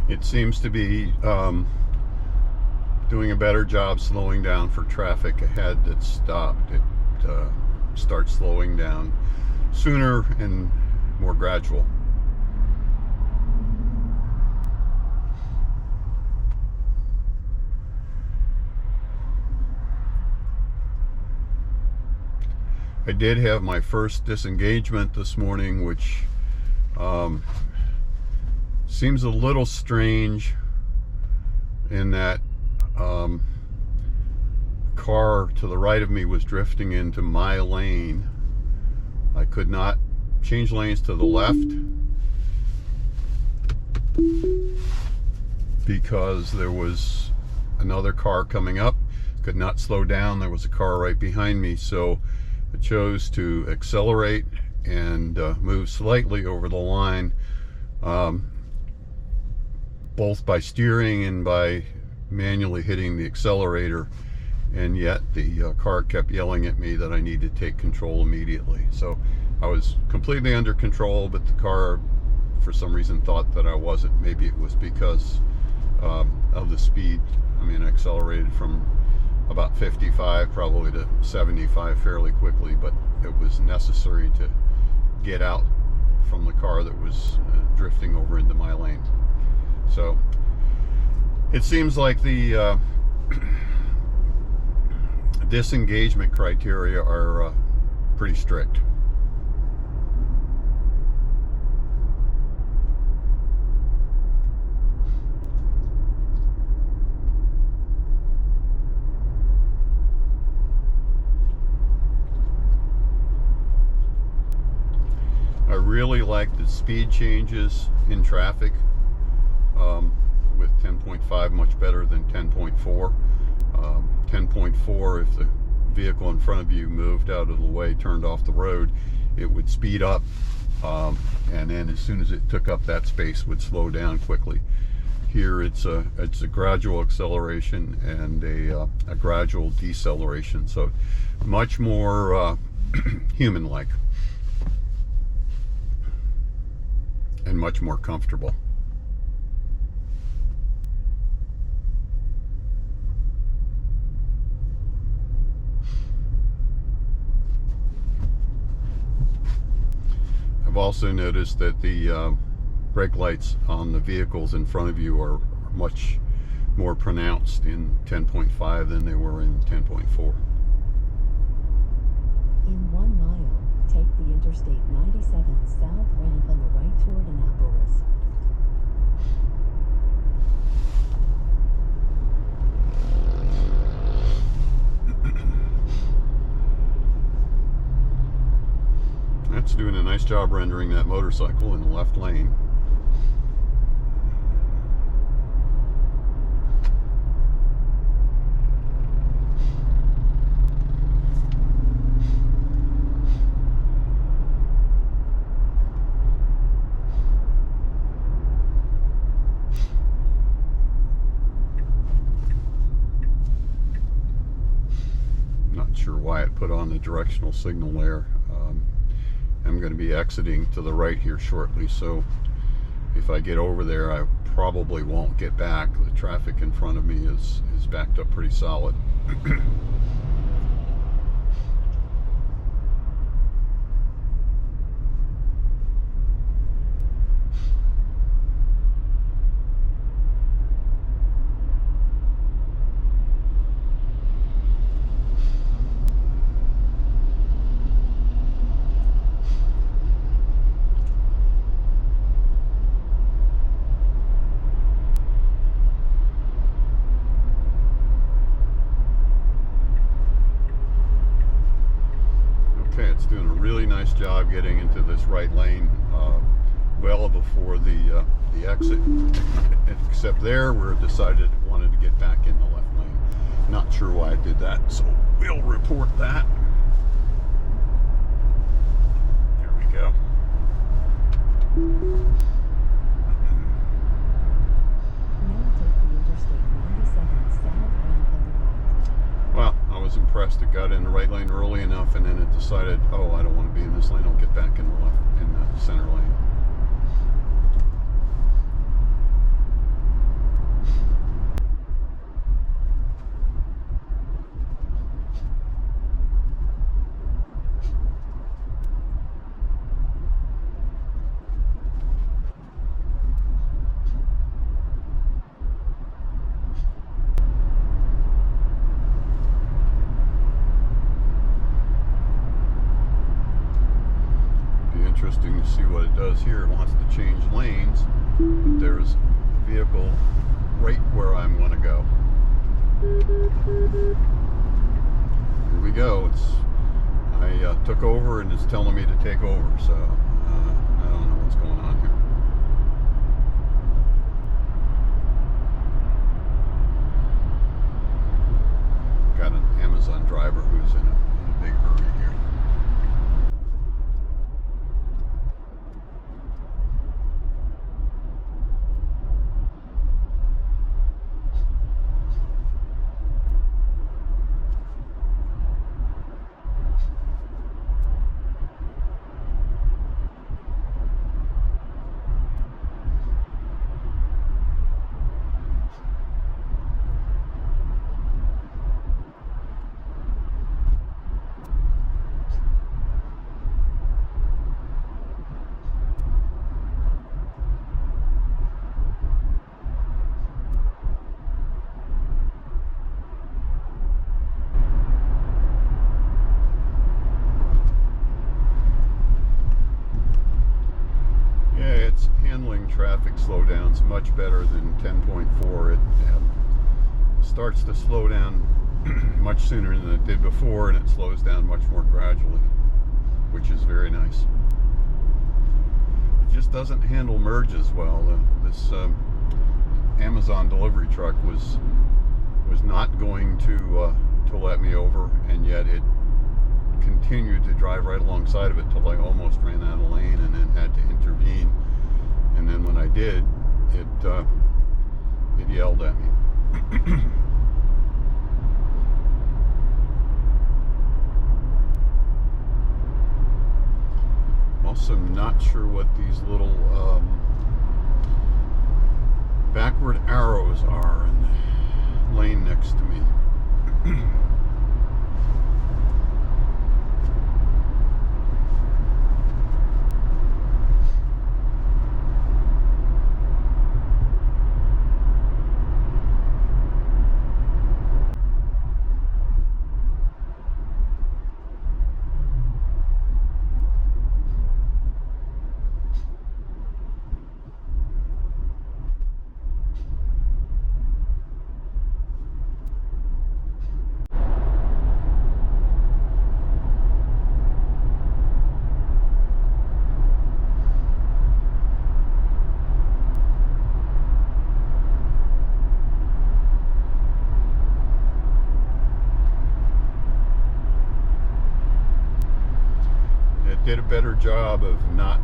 It seems to be doing a better job slowing down for traffic ahead that stopped. It starts slowing down sooner and more gradual. I did have my first disengagement this morning, which seems a little strange in that car to the right of me was drifting into my lane. I could not change lanes to the left because there was another car coming up. Could not slow down. There was a car right behind me, so I chose to accelerate and move slightly over the line, both by steering and by manually hitting the accelerator, and yet the car kept yelling at me that I need to take control immediately. So I was completely under control, but the car for some reason thought that I wasn't. Maybe it was because of the speed. I mean, I accelerated from about 55 probably to 75 fairly quickly, but it was necessary to get out from the car that was drifting over into my lane. So it seems like the disengagement criteria are pretty strict. I really like the speed changes in traffic with 10.5, much better than 10.4. 10.4, if the vehicle in front of you moved out of the way, turned off the road, it would speed up, and then as soon as it took up that space, would slow down quickly. Here it's a gradual acceleration and a gradual deceleration, so much more human-like and much more comfortable. I've also noticed that the brake lights on the vehicles in front of you are much more pronounced in 10.5 than they were in 10.4. In 1 mile, take the Interstate 97 south ramp on the right toward Annapolis. That's doing a nice job rendering that motorcycle in the left lane. Not sure why it put on the directional signal there. I'm going to be exiting to the right here shortly, so if I get over there, I probably won't get back. The traffic in front of me is backed up pretty solid. Okay, it's doing a really nice job getting into this right lane well before the exit, except there where it decided it wanted to get back in the left lane. Not sure why I did that, so we'll report that. There we go. Now take the Interstate 97 south ramp on the right. Well, I was impressed. It got in the right lane early enough, and then it decided, oh, I don't want to be in this lane. I'll get back in the center lane. it does here. It wants to change lanes, but there's a vehicle right where I'm going to go. Here we go. I took over and it's telling me to take over, so I don't know what's going on here. Got an Amazon driver who's in a big hurry here. Traffic slowdowns much better than 10.4. It starts to slow down much sooner than it did before, and it slows down much more gradually, which is very nice. It just doesn't handle merges well. This Amazon delivery truck was not going to let me over, and yet it continued to drive right alongside of it till I almost ran out of lane, and then had to intervene. And then when I did, it yelled at me. Also not sure what these little backward arrows are in the lane next to me. Did a better job of not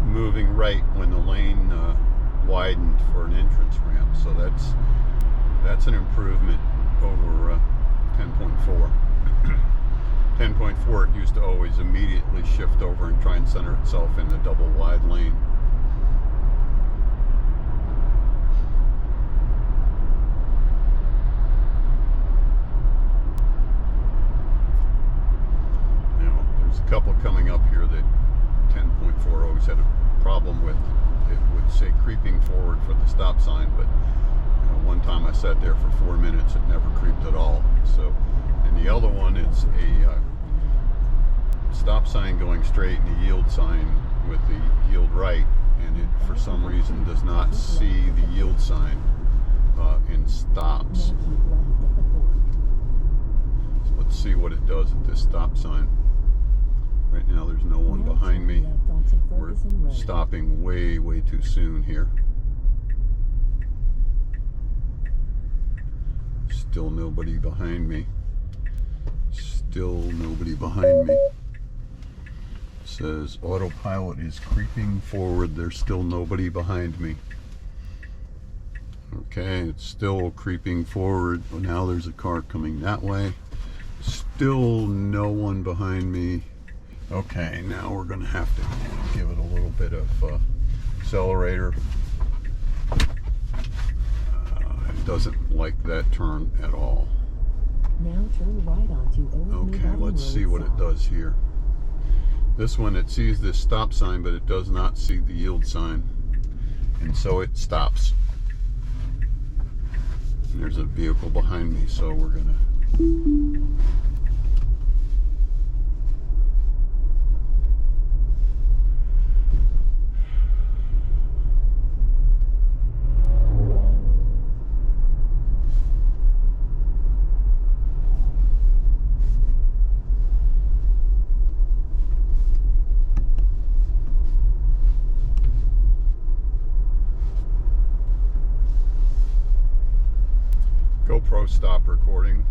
moving right when the lane widened for an entrance ramp, so that's an improvement over 10.4. 10.4, it used to always immediately shift over and try and center itself in the double wide lane. A couple coming up here that 10.4 always had a problem with. It would say creeping forward for the stop sign, but one time I sat there for 4 minutes, it never creeped at all. So, and the other one is a stop sign going straight and a yield sign with the yield right, and it for some reason does not see the yield sign and stops. So let's see what it does at this stop sign. Right now there's no one behind me. We're stopping way too soon here. Still nobody behind me. Still nobody behind me. It says autopilot is creeping forward. There's still nobody behind me. Okay, it's still creeping forward. Well, now there's a car coming that way. Still no one behind me. Okay, now we're going to have to give it a little bit of accelerator. It doesn't like that turn at all. Now turn right onto Old Okay, let's see what it does here. This one, it sees this stop sign, but it does not see the yield sign. And so it stops. And there's a vehicle behind me, so we're going to... GoPro stop recording.